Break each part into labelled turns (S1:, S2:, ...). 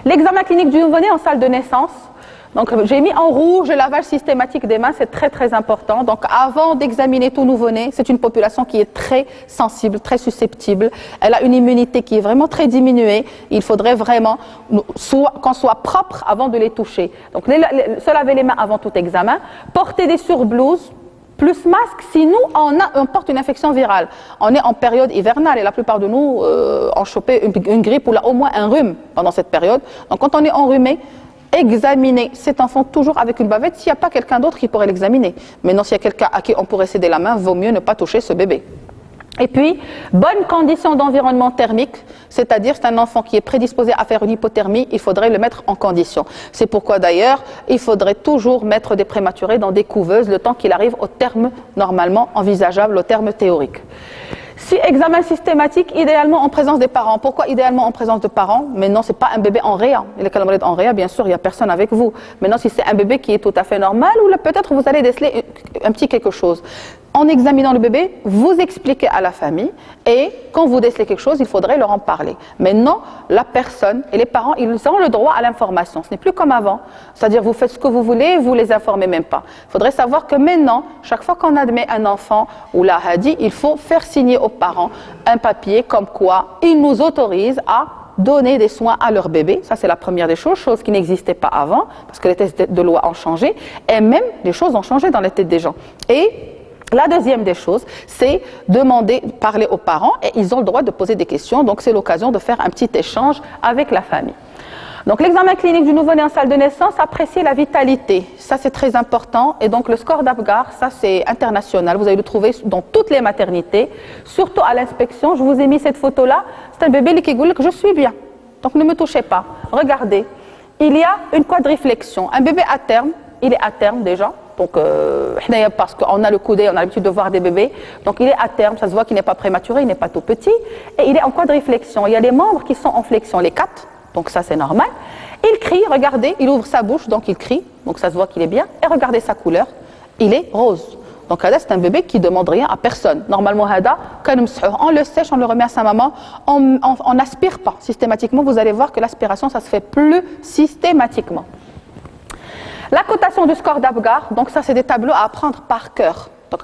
S1: L'examen clinique du nouveau-né en salle de naissance. Donc j'ai mis en rouge le lavage systématique des mains, c'est très très important. Donc avant d'examiner tout nouveau-né, c'est une population qui est très sensible, très susceptible. Elle a une immunité qui est vraiment très diminuée. Il faudrait vraiment qu'on soit propre avant de les toucher. Donc se laver les mains avant tout examen, porter des surblouses, plus masque si nous, on porte une infection virale. On est en période hivernale et la plupart de nous ont chopé une grippe ou là, au moins un rhume pendant cette période. Donc quand on est enrhumé, examiner cet enfant toujours avec une bavette s'il n'y a pas quelqu'un d'autre qui pourrait l'examiner. Maintenant, s'il y a quelqu'un à qui on pourrait céder la main, vaut mieux ne pas toucher ce bébé. Et puis, bonne condition d'environnement thermique, c'est-à-dire c'est un enfant qui est prédisposé à faire une hypothermie, il faudrait le mettre en condition. C'est pourquoi d'ailleurs, il faudrait toujours mettre des prématurés dans des couveuses le temps qu'il arrive au terme normalement envisageable, au terme théorique. Si examen systématique, idéalement en présence des parents. Pourquoi idéalement en présence de parents? Maintenant, ce n'est pas un bébé en réa. Les calomrides en réa, bien sûr, il n'y a personne avec vous. Maintenant, si c'est un bébé qui est tout à fait normal, ou peut-être vous allez déceler un petit quelque chose. En examinant le bébé, vous expliquez à la famille et quand vous décelez quelque chose, il faudrait leur en parler. Maintenant, la personne et les parents, ils ont le droit à l'information. Ce n'est plus comme avant. C'est-à-dire, vous faites ce que vous voulez, vous les informez même pas. Il faudrait savoir que maintenant, chaque fois qu'on admet un enfant ou la hadi, il faut faire signer aux parents un papier comme quoi ils nous autorisent à donner des soins à leur bébé. Ça, c'est la première des choses, chose qui n'existait pas avant, parce que les textes de loi ont changé, et même les choses ont changé dans les têtes des gens. Et la deuxième des choses, c'est demander, parler aux parents et ils ont le droit de poser des questions. Donc, c'est l'occasion de faire un petit échange avec la famille. Donc, l'examen clinique du nouveau-né en salle de naissance, apprécier la vitalité. Ça, c'est très important. Et donc, le score d'Apgar, ça, c'est international. Vous allez le trouver dans toutes les maternités, surtout à l'inspection. Je vous ai mis cette photo-là. C'est un bébé qui dit que je suis bien. Donc, ne me touchez pas. Regardez. Il y a une quadriflexion. Un bébé à terme, il est à terme déjà. Donc, parce qu'on a le coudet, on a l'habitude de voir des bébés. Donc, il est à terme, ça se voit qu'il n'est pas prématuré, il n'est pas tout petit. Et il est en quadriflexion. Il y a les membres qui sont en flexion, les quatre. Donc, ça, c'est normal. Il crie, regardez, il ouvre sa bouche, donc il crie. Donc, ça se voit qu'il est bien. Et regardez sa couleur, il est rose. Donc, Hada, c'est un bébé qui ne demande rien à personne. Normalement, Hada, on le sèche, on le remet à sa maman, on n'aspire pas systématiquement. Vous allez voir que l'aspiration, ça se fait plus systématiquement. La cotation du score d'Apgar, donc ça c'est des tableaux à apprendre par cœur. Donc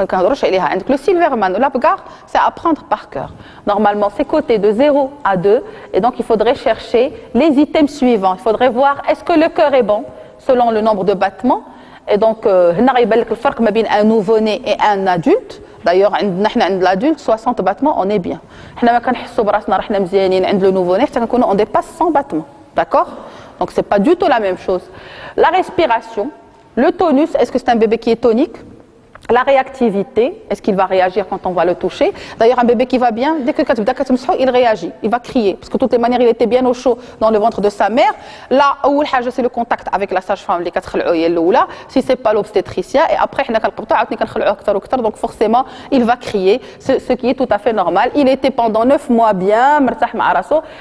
S1: le Silverman, l'Apgar, c'est à apprendre par cœur. Normalement, c'est coté de 0 à 2 et donc il faudrait chercher les items suivants. Il faudrait voir est-ce que le cœur est bon selon le nombre de battements. Et donc, un nouveau-né et un adulte. D'ailleurs, l'adulte, 60 battements, on est bien. Le nouveau-né, on dépasse 100 battements. D'accord? Donc, ce n'est pas du tout la même chose. La respiration, le tonus, est-ce que c'est un bébé qui est tonique? La réactivité, est-ce qu'il va réagir quand on va le toucher? D'ailleurs, un bébé qui va bien, dès que il réagit, il va crier. Parce que de toutes les manières, il était bien au chaud dans le ventre de sa mère. Là, c'est le contact avec la sage-femme, si ce n'est pas l'obstétricien. Et après, donc forcément, il va crier, ce qui est tout à fait normal. Il était pendant 9 mois bien,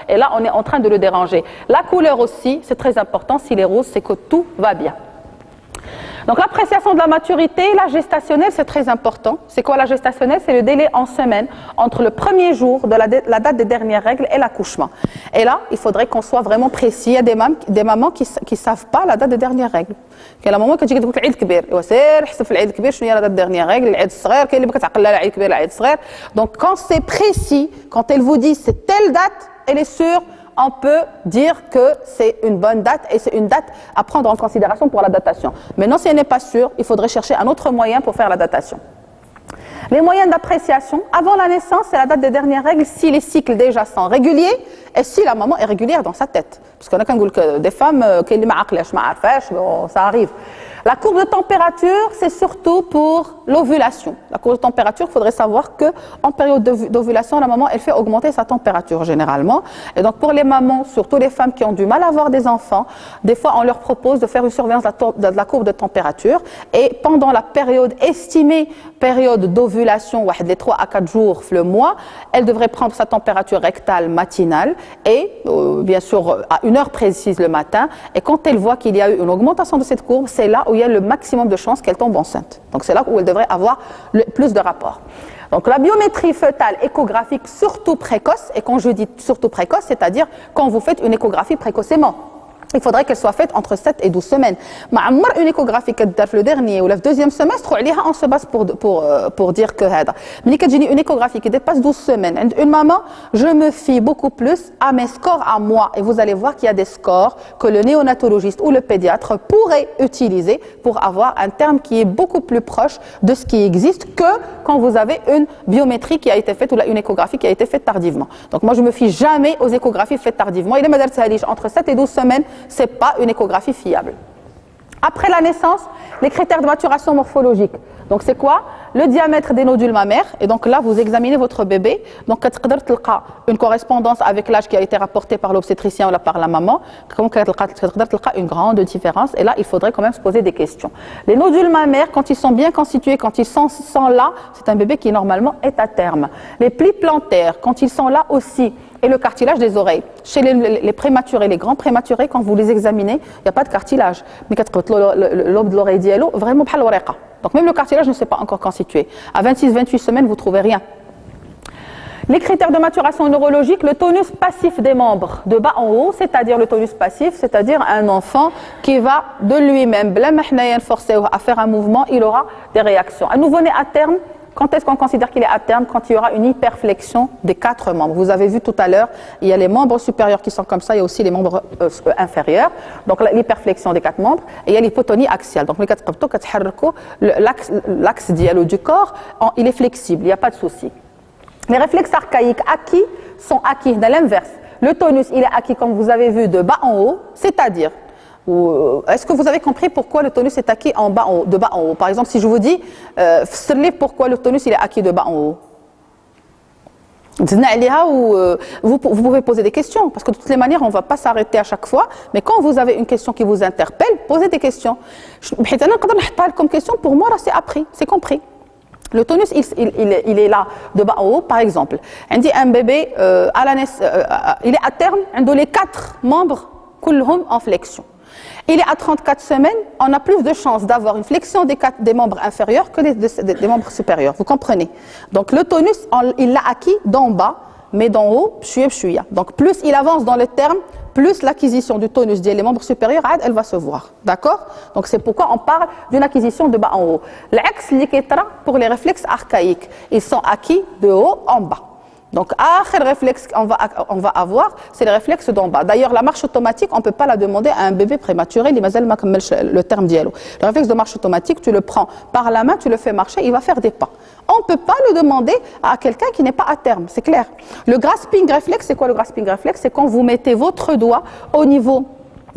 S1: et là, on est en train de le déranger. La couleur aussi, c'est très important. S'il est rose, c'est que tout va bien. Donc l'appréciation de la maturité, la gestationnelle, c'est très important. C'est quoi la gestationnelle? C'est le délai en semaine entre le premier jour de la date des dernières règles et l'accouchement. Et là, il faudrait qu'on soit vraiment précis. Il y a des mamans qui ne savent pas la date des dernières règles. Il y a la maman qui dit que العيد كبير وسير حسب في العيد كبير شنو هي la date des dernières règles العيد الصغير كاين اللي بكتعقل لها العيد كبير العيد الصغير. Donc quand c'est précis, quand elle vous dit c'est telle date, elle est sûre. On peut dire que c'est une bonne date et c'est une date à prendre en considération pour la datation. Maintenant, si elle n'est pas sûre, il faudrait chercher un autre moyen pour faire la datation. Les moyens d'appréciation, avant la naissance, c'est la date des dernières règles si les cycles déjà sont réguliers et si la maman est régulière dans sa tête. Parce qu'on a qu'un goût que des femmes qui ça arrive. La courbe de température, c'est surtout pour l'ovulation. La courbe de température, il faudrait savoir qu'en période d'ovulation, la maman, elle fait augmenter sa température généralement. Et donc pour les mamans, surtout les femmes qui ont du mal à avoir des enfants, des fois on leur propose de faire une surveillance de la courbe de température. Et pendant la période estimée, période d'ovulation, les 3 à 4 jours le mois, elle devrait prendre sa température rectale matinale et bien sûr à une heure précise le matin. Et quand elle voit qu'il y a eu une augmentation de cette courbe, c'est là où il y a le maximum de chances qu'elle tombe enceinte. Donc c'est là où elle devrait avoir le plus de rapports. Donc la biométrie fœtale échographique surtout précoce, et quand je dis surtout précoce, c'est-à-dire quand vous faites une échographie précocement. il faudrait qu'elle soit faite entre 7 et 12 semaines. Mais une échographie qui est le dernier ou le deuxième semestre, on se base pour dire que mais quand j'ai une échographie qui dépasse 12 semaines, une maman, je me fie beaucoup plus à mes scores à moi. Et vous allez voir qu'il y a des scores que le néonatologiste ou le pédiatre pourrait utiliser pour avoir un terme qui est beaucoup plus proche de ce qui existe que quand vous avez une biométrie qui a été faite ou une échographie qui a été faite tardivement. Donc moi, je me fie jamais aux échographies faites tardivement. Il est entre 7 et 12 semaines, ce n'est pas une échographie fiable. Après la naissance, les critères de maturation morphologique. Donc c'est quoi? Le diamètre des nodules mammaires. Et donc là, vous examinez votre bébé. Donc une correspondance avec l'âge qui a été rapporté par l'obstétricien ou par la maman. Une grande différence. Et là, il faudrait quand même se poser des questions. Les nodules mammaires, quand ils sont bien constitués, quand ils sont là, c'est un bébé qui normalement est à terme. Les plis plantaires, quand ils sont là aussi, et le cartilage des oreilles. Chez les prématurés, les grands prématurés, quand vous les examinez, il n'y a pas de cartilage. Mais l'aube de l'oreille d'yelo, vraiment pas l'oreille. Donc même le cartilage ne s'est pas encore constitué. À 26-28 semaines, vous ne trouvez rien. Les critères de maturation neurologique, le tonus passif des membres de bas en haut, c'est-à-dire le tonus passif, c'est-à-dire un enfant qui va de lui-même, forcer à faire un mouvement, il aura des réactions. Un nouveau-né à terme, quand est-ce qu'on considère qu'il est à terme? Quand il y aura une hyperflexion des 4 membres. Vous avez vu tout à l'heure, il y a les membres supérieurs qui sont comme ça, il y a aussi les membres inférieurs. Donc l'hyperflexion des 4 membres, et il y a l'hypotonie axiale. Donc l'axe du corps, il est flexible, il n'y a pas de souci. Les réflexes archaïques acquis sont acquis de l'inverse. Le tonus, il est acquis, comme vous avez vu, de bas en haut, c'est-à-dire, est-ce que vous avez compris pourquoi le tonus est acquis de bas en haut? Par exemple, si je vous dis, pourquoi le tonus il est acquis de bas en haut? Vous pouvez poser des questions, parce que de toutes les manières, on ne va pas s'arrêter à chaque fois, mais quand vous avez une question qui vous interpelle, posez des questions. Comme question, pour moi, là, c'est appris, c'est compris. Le tonus, il est là, de bas en haut, par exemple. On dit un bébé, il est à terme, on a les 4 membres, كلهم en flexion. Il est à 34 semaines, on a plus de chances d'avoir une flexion des membres inférieurs que des membres supérieurs. Vous comprenez? Donc le tonus, il l'a acquis d'en bas, mais d'en haut, pshouya. Donc plus il avance dans le terme, plus l'acquisition du tonus des membres supérieurs, elle va se voir. D'accord? Donc c'est pourquoi on parle d'une acquisition de bas en haut. L'axe liquetra pour les réflexes archaïques, ils sont acquis de haut en bas. Donc, le réflexe qu'on va avoir, c'est le réflexe d'en bas. D'ailleurs, la marche automatique, on ne peut pas la demander à un bébé prématuré, le terme d'yelo. Le réflexe de marche automatique, tu le prends par la main, tu le fais marcher, il va faire des pas. On ne peut pas le demander à quelqu'un qui n'est pas à terme, c'est clair. Le grasping réflexe, c'est quoi le grasping réflexe? C'est quand vous mettez votre doigt au niveau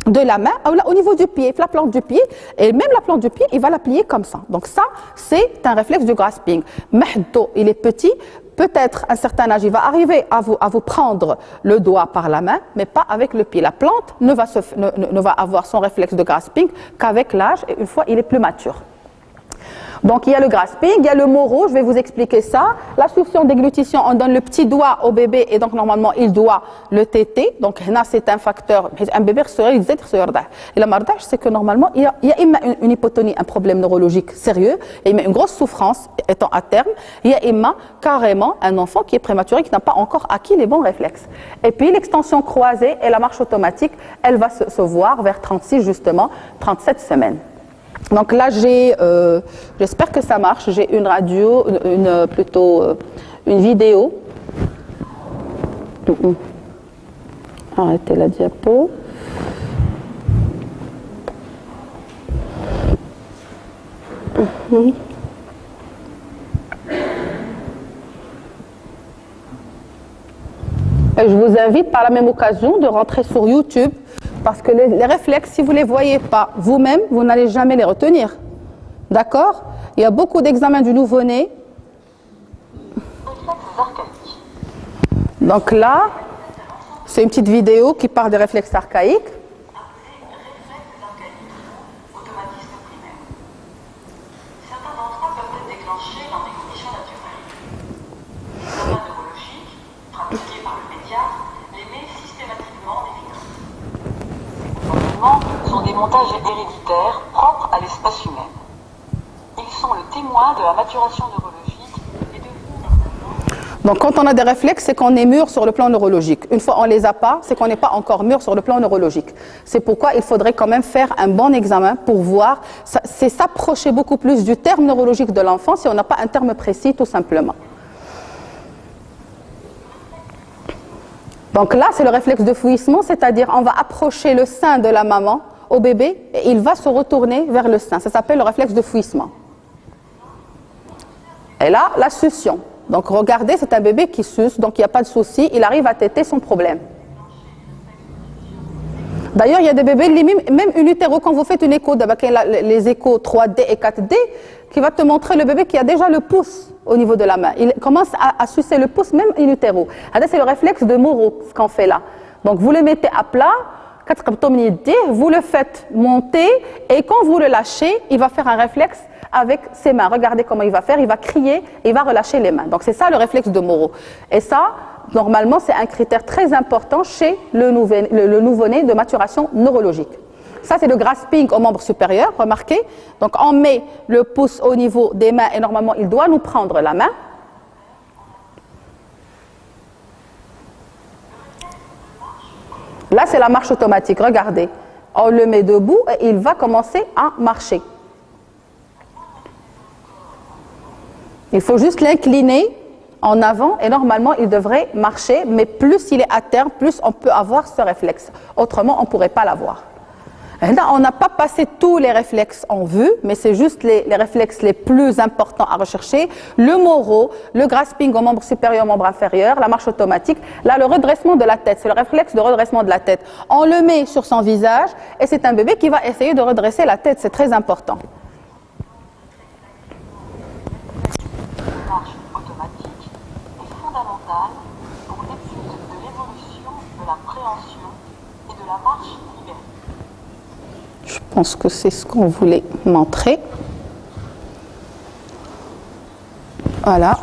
S1: de la main, au niveau du pied, la plante du pied, et même la plante du pied, il va la plier comme ça. Donc ça, c'est un réflexe du grasping. Mahdo, il est petit, peut-être à un certain âge, il va arriver à vous prendre le doigt par la main, mais pas avec le pied. La plante ne va avoir son réflexe de grasping qu'avec l'âge, et une fois il est plus mature. Donc il y a le grasping, il y a le moro, je vais vous expliquer ça. La succion déglutition, on donne le petit doigt au bébé et donc normalement il doit le téter. Donc là c'est un facteur, un bébé il dit et la mardage c'est que normalement il y a une hypotonie, un problème neurologique sérieux, et il y a une grosse souffrance étant à terme, il y a carrément un enfant qui est prématuré, qui n'a pas encore acquis les bons réflexes. Et puis l'extension croisée et la marche automatique, elle va se voir vers 36 justement, 37 semaines. Donc là, j'espère que ça marche. J'ai une radio, une vidéo. Arrêtez la diapo. Et je vous invite par la même occasion de rentrer sur YouTube. Parce que les réflexes, si vous ne les voyez pas vous-même, vous n'allez jamais les retenir. D'accord? Il y a beaucoup d'examens du nouveau-né. Donc là, c'est une petite vidéo qui parle des réflexes archaïques.
S2: Certains d'entre eux peuvent être déclenchés dans des conditions naturelles. L'examen neurologique, pratiqué par le pédiatre, les met systématiquement en évidence. Sont des montages héréditaires propres à l'espèce humaine. Ils sont le témoin de la maturation neurologique et de
S1: Donc quand on a des réflexes, c'est qu'on est mûr sur le plan neurologique. Une fois on les a pas, c'est qu'on n'est pas encore mûr sur le plan neurologique. C'est pourquoi il faudrait quand même faire un bon examen pour voir, c'est s'approcher beaucoup plus du terme neurologique de l'enfant si on n'a pas un terme précis tout simplement. Donc là, c'est le réflexe de fouillissement, c'est-à-dire on va approcher le sein de la maman au bébé et il va se retourner vers le sein. Ça s'appelle le réflexe de fouillissement. Et là, la succion. Donc regardez, c'est un bébé qui suce, donc il n'y a pas de souci, il arrive à téter son problème. D'ailleurs, il y a des bébés, même in utero, quand vous faites une écho, les échos 3D et 4D, qui va te montrer le bébé qui a déjà le pouce au niveau de la main. Il commence à sucer le pouce même in utero. C'est le réflexe de Moro, ce qu'on fait là. Donc vous le mettez à plat, vous le faites monter et quand vous le lâchez, il va faire un réflexe avec ses mains. Regardez comment il va faire, il va crier et il va relâcher les mains. Donc c'est ça le réflexe de Moro. Et ça, normalement, c'est un critère très important chez le nouveau-né de maturation neurologique. Ça, c'est le grasping au membre supérieur, remarquez. Donc on met le pouce au niveau des mains et normalement, il doit nous prendre la main. Là, c'est la marche automatique. Regardez, on le met debout et il va commencer à marcher. Il faut juste l'incliner en avant et normalement, il devrait marcher. Mais plus il est à terre, plus on peut avoir ce réflexe. Autrement, on ne pourrait pas l'avoir. On n'a pas passé tous les réflexes en vue, mais c'est juste les réflexes les plus importants à rechercher. Le Moro, le grasping au membre supérieur, au membre inférieur, la marche automatique. Là, le redressement de la tête, c'est le réflexe de redressement de la tête. On le met sur son visage et c'est un bébé qui va essayer de redresser la tête. C'est très important.
S2: La marche automatique est fondamentale pour l'étude de l'évolution de la préhension et de la marche libérée.
S1: Je pense que c'est ce qu'on voulait montrer. Voilà.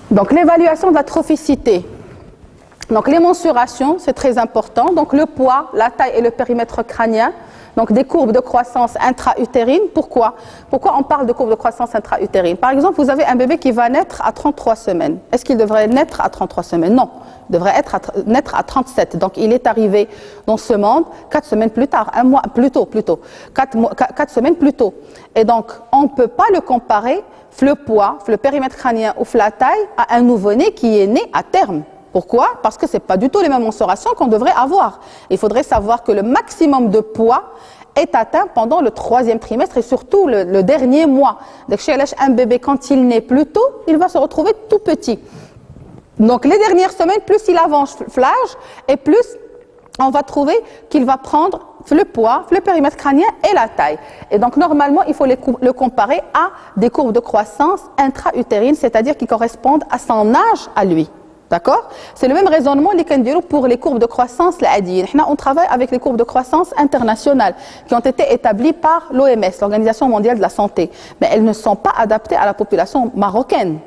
S1: Donc l'évaluation de la trophicité. Donc les mensurations, c'est très important. Donc le poids, la taille et le périmètre crânien. Donc des courbes de croissance intra-utérine. Pourquoi on parle de courbes de croissance intra-utérine? Par exemple, vous avez un bébé qui va naître à 33 semaines. Est-ce qu'il devrait naître à 33 semaines? Non, il devrait naître à 37. Donc il est arrivé dans ce monde 4 semaines plus tard, un mois plus tôt. 4 semaines plus tôt. Et donc on ne peut pas le comparer, le poids, le périmètre crânien ou la taille, à un nouveau-né qui est né à terme. Pourquoi? Parce que ce n'est pas du tout les mêmes mensurations qu'on devrait avoir. Il faudrait savoir que le maximum de poids est atteint pendant le 3e trimestre et surtout le dernier mois. Donc, chez un bébé, quand il naît plus tôt, il va se retrouver tout petit. Donc, les dernières semaines, plus il avance l'âge et plus on va trouver qu'il va prendre le poids, le périmètre crânien et la taille. Et donc, normalement, il faut le comparer à des courbes de croissance intra-utérine, c'est-à-dire qui correspondent à son âge à lui. D'accord? C'est le même raisonnement pour les courbes de croissance. On travaille avec les courbes de croissance internationales qui ont été établies par l'OMS, l'Organisation mondiale de la santé. Mais elles ne sont pas adaptées à la population marocaine.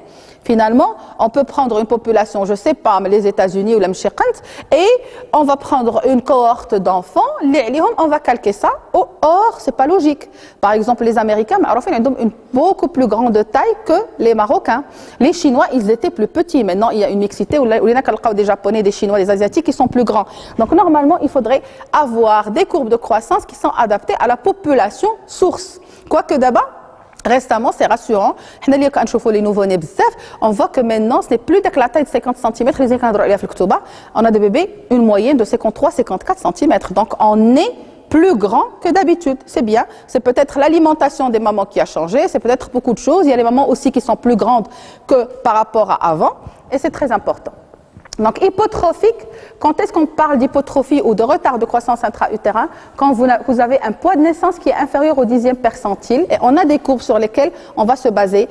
S1: Finalement, on peut prendre une population, je ne sais pas, mais les États-Unis ou la Mchiqant, et on va prendre une cohorte d'enfants, on va calquer ça. Or, ce n'est pas logique. Par exemple, les Américains, ils ont une beaucoup plus grande taille que les Marocains. Les Chinois, ils étaient plus petits. Maintenant, il y a une mixité où il y a des Japonais, des Chinois, des Asiatiques qui sont plus grands. Donc, normalement, il faudrait avoir des courbes de croissance qui sont adaptées à la population source. Quoique d'abord, récemment, c'est rassurant. Les nouveau-nés, on voit que maintenant, ce n'est plus que la taille de 50 cm. On a des bébés, une moyenne de 53-54 cm. Donc, on est plus grand que d'habitude. C'est bien. C'est peut-être l'alimentation des mamans qui a changé. C'est peut-être beaucoup de choses. Il y a les mamans aussi qui sont plus grandes que par rapport à avant. Et c'est très important. Donc, hypotrophique, quand est-ce qu'on parle d'hypotrophie ou de retard de croissance intra-utérin? Quand vous avez un poids de naissance qui est inférieur au 10e percentile et on a des courbes sur lesquelles on va se baser.